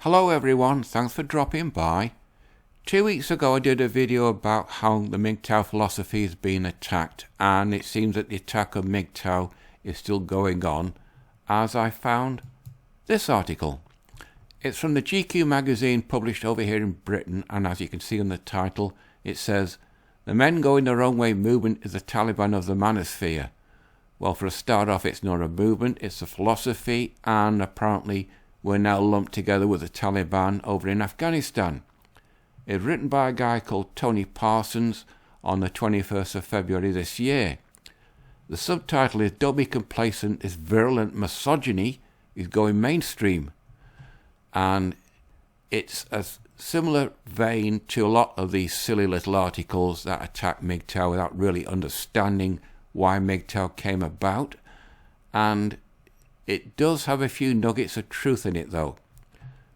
Hello everyone, thanks for dropping by. 2 weeks ago I did a video about how the MGTOW philosophy is being attacked, and it seems that the attack of MGTOW is still going on, as I found this article. It's from the GQ magazine published over here in Britain, and as you can see on the title, it says, "The Men Going Their Own Way movement is the Taliban of the manosphere." Well, for a start off, it's not a movement, it's a philosophy, and apparently we're now lumped together with the Taliban over in Afghanistan. It's written by a guy called Tony Parsons on the 21st of February this year. The subtitle is "Don't Be Complacent, This Virulent Misogyny is Going Mainstream." And it's a similar vein to a lot of these silly little articles that attack MGTOW without really understanding why MGTOW came about. And it does have a few nuggets of truth in it though.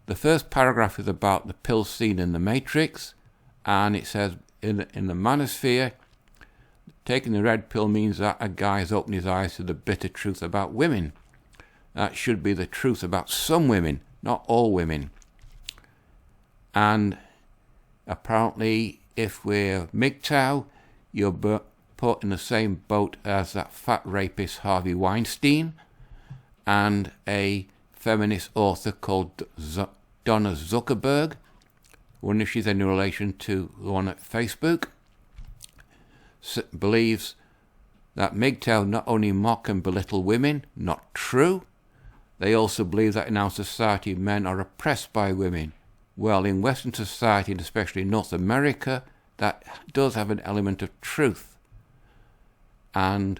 The first paragraph is about the pill scene in the Matrix, and it says in the manosphere, taking the red pill means that a guy has opened his eyes to the bitter truth about women. That should be the truth about some women, not all women. And apparently if we're MGTOW, you're put in the same boat as that fat rapist Harvey Weinstein and a feminist author called Donna Zuckerberg. I wonder if she's in relation to the one at Facebook. Believes that MGTOW not only mock and belittle women, not true. They also believe that in our society men are oppressed by women. Well, in Western society, and especially in North America, that does have an element of truth. And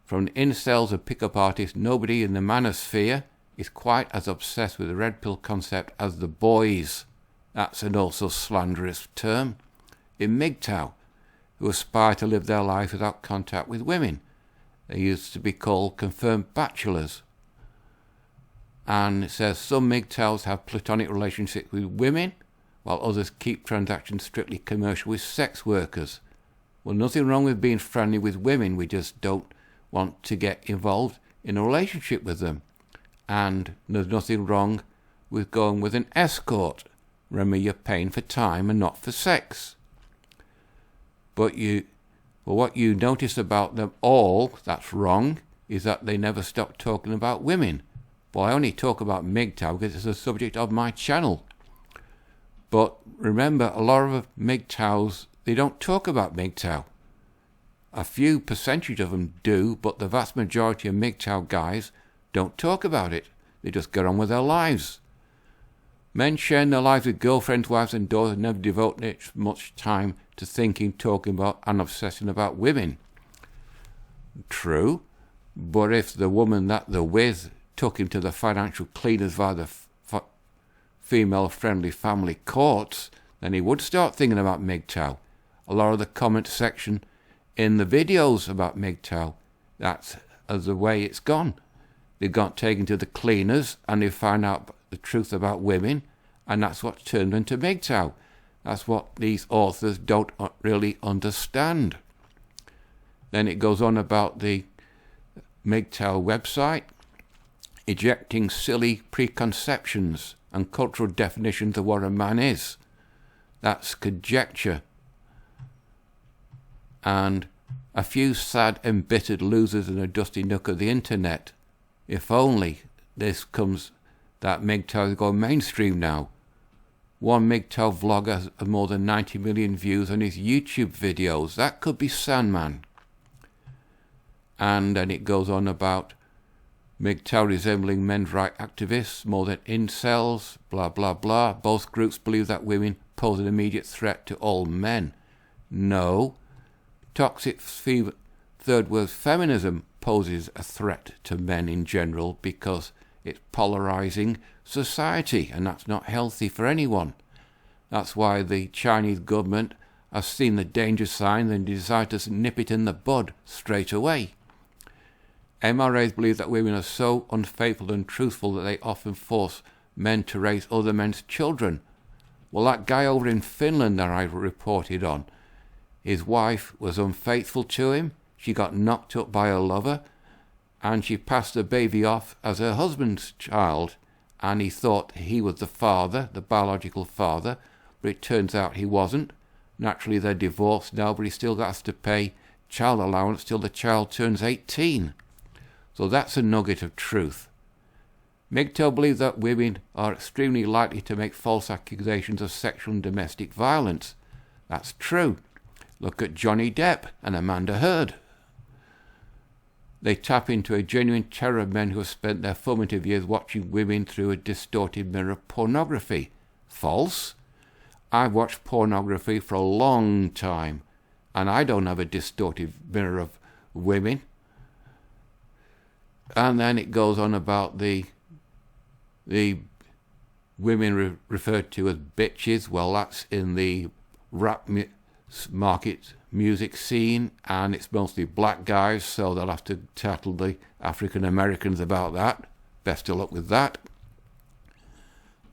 from the incels and pickup artists, nobody in the manosphere is quite as obsessed with the red pill concept as the boys. That's an also slanderous term. In MGTOW, who aspire to live their life without contact with women. They used to be called confirmed bachelors. And it says some MGTOWs have platonic relationships with women, while others keep transactions strictly commercial with sex workers. Well, nothing wrong with being friendly with women, we just don't want to get involved in a relationship with them. And there's nothing wrong with going with an escort. Remember, you're paying for time and not for sex. But what you notice about them all that's wrong is that they never stop talking about women. Well, I only talk about MGTOW because it's the subject of my channel. But remember, a lot of MGTOWs, they don't talk about MGTOW. A few percentage of them do, but the vast majority of MGTOW guys don't talk about it. They just get on with their lives. Men sharing their lives with girlfriends, wives and daughters never devote much time to thinking, talking about and obsessing about women. True, but if the woman that they're with took him to the financial cleaners via the female-friendly family courts, then he would start thinking about MGTOW. A lot of the comment section in the videos about MGTOW, that's the way it's gone. They got taken to the cleaners and they find out the truth about women, and that's what turned into MGTOW. That's what these authors don't really understand. Then it goes on about the MGTOW website, ejecting silly preconceptions and cultural definitions of what a man is. That's conjecture. And a few sad, embittered losers in a dusty nook of the internet. If only this comes that MGTOW is going mainstream now. One MGTOW vlogger has more than 90 million views on his YouTube videos. That could be Sandman. And then it goes on about MGTOW resembling men's rights activists more than incels, blah blah blah. Both groups believe that women pose an immediate threat to all men. No. Toxic third world feminism poses a threat to men in general because it's polarizing society, and that's not healthy for anyone. That's why the Chinese government has seen the danger sign and decided to nip it in the bud straight away. MRAs believe that women are so unfaithful and truthful that they often force men to raise other men's children. Well, that guy over in Finland that I reported on, his wife was unfaithful to him, she got knocked up by her lover, and she passed the baby off as her husband's child, and he thought he was the father, the biological father, but it turns out he wasn't. Naturally, they're divorced now, but he still has to pay child allowance till the child turns 18. So that's a nugget of truth. MGTOW believes that women are extremely likely to make false accusations of sexual and domestic violence. That's true. Look at Johnny Depp and Amanda Heard. They tap into a genuine terror of men who have spent their formative years watching women through a distorted mirror of pornography. False. I've watched pornography for a long time, and I don't have a distorted mirror of women. And then it goes on about the women referred to as bitches. Well, that's in the rap market music scene, and it's mostly black guys, so they'll have to tackle the African Americans about that. Best of luck with that.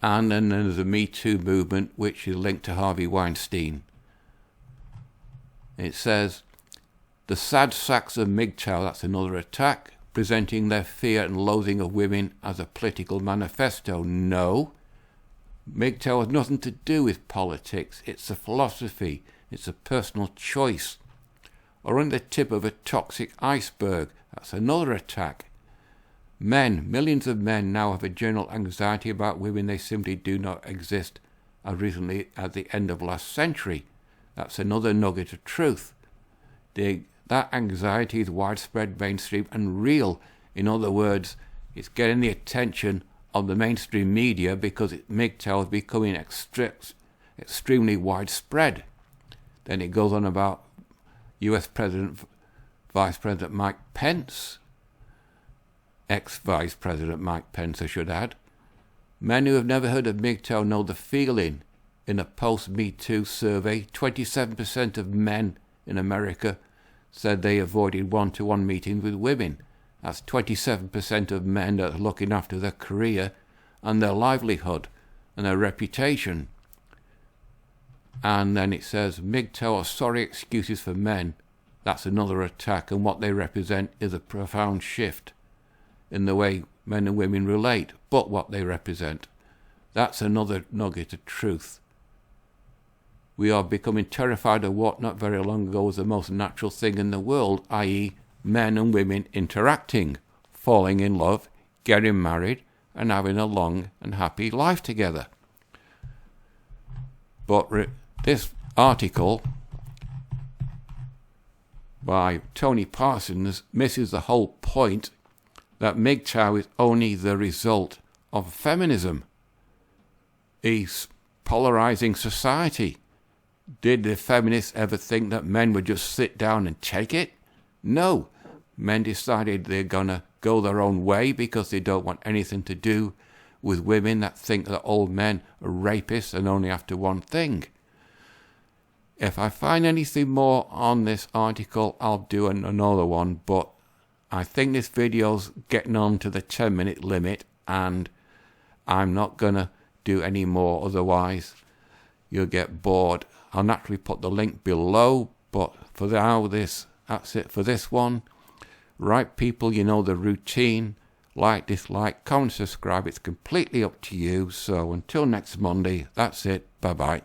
And then there's the Me Too movement, which is linked to Harvey Weinstein. It says, the sad sacks of MGTOW, that's another attack, presenting their fear and loathing of women as a political manifesto. No. MGTOW has nothing to do with politics. It's a philosophy. It's a personal choice. Or on the tip of a toxic iceberg. That's another attack. Men, millions of men now have a general anxiety about women. They simply do not exist as recently as the end of last century. That's another nugget of truth. That anxiety is widespread, mainstream, and real. In other words, it's getting the attention of the mainstream media because MGTOW is becoming extremely widespread. Then it goes on about US Vice President Mike Pence, ex-Vice President Mike Pence, I should add. Men who have never heard of MGTOW know the feeling. In a post-Me Too survey, 27% of men in America said they avoided one-to-one meetings with women. That's 27% of men that are looking after their career and their livelihood and their reputation. And then it says, MGTOW are sorry excuses for men. That's another attack, and what they represent is a profound shift in the way men and women relate, but what they represent. That's another nugget of truth. We are becoming terrified of what not very long ago was the most natural thing in the world, i.e. men and women interacting, falling in love, getting married, and having a long and happy life together. But this article by Tony Parsons misses the whole point that MGTOW is only the result of feminism, a polarizing society. Did the feminists ever think that men would just sit down and take it? No. Men decided they're going to go their own way because they don't want anything to do with women that think that all men are rapists and only after one thing. If I find anything more on this article, I'll do another one, but I think this video's getting on to the 10-minute limit, and I'm not going to do any more, otherwise you'll get bored. I'll naturally put the link below, but for now, that's it for this one. Right, people, you know the routine. Like, dislike, comment, subscribe. It's completely up to you. So until next Monday, that's it. Bye-bye.